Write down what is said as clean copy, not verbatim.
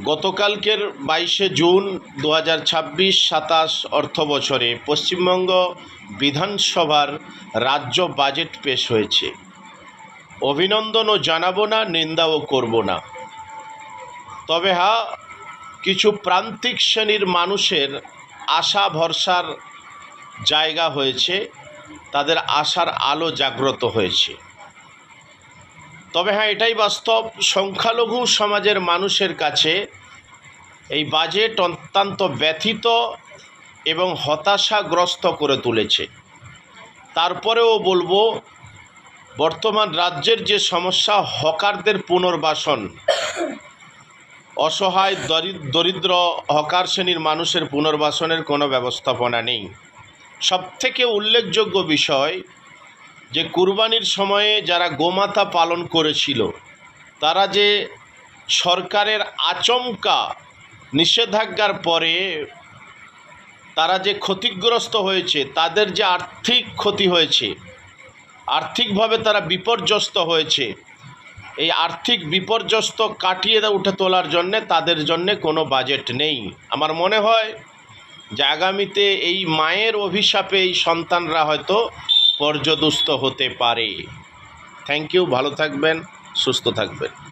গতকালকের 22শে জুন 2026 27 অর্থ বছরে পশ্চিমবঙ্গ বিধানসভার রাজ্য বাজেট পেশ হয়েছে। অভিনন্দনও জানাবো না, নিন্দাও করব না। তবে হ্যাঁ, কিছু প্রান্তিক শ্রেণীর মানুষের আশা ভরসার জায়গা হয়েছে, তাদের আশার আলো জাগ্রত হয়েছে। তবে হ্যাঁ, এটাই বাস্তব, সংখ্যালঘু সমাজের মানুষের কাছে এই বাজেট অত্যন্ত ব্যথিত এবং হতাশাগ্রস্ত করে তুলেছে। তারপরেও বলবো, বর্তমান রাজ্যের যে সমস্যা, হকারদের পুনর্বাসন, অসহায় দরিদ্র হকার শ্রেণীর মানুষের পুনর্বাসনের কোনো ব্যবস্থাপনা নেই। সবথেকে উল্লেখযোগ্য বিষয় যে কুরবানির সময়ে যারা গোমাতা পালন করেছিল, তারা যে সরকারের আচমকা নিষেধাজ্ঞার পরে তারা যে ক্ষতিগ্রস্ত হয়েছে, তাদের যে আর্থিক ক্ষতি হয়েছে, আর্থিকভাবে তারা বিপর্যস্ত হয়েছে, এই আর্থিক বিপর্যস্ত কাটিয়ে উঠে তোলার জন্যে তাদের জন্যে কোনো বাজেট নেই। আমার মনে হয় যে আগামীতে এই মায়ের অভিশাপে এই সন্তানরা হয়তো পর্যদুস্ত হতে পারে। থ্যাংক ইউ, ভালো থাকবেন, সুস্থ থাকবেন।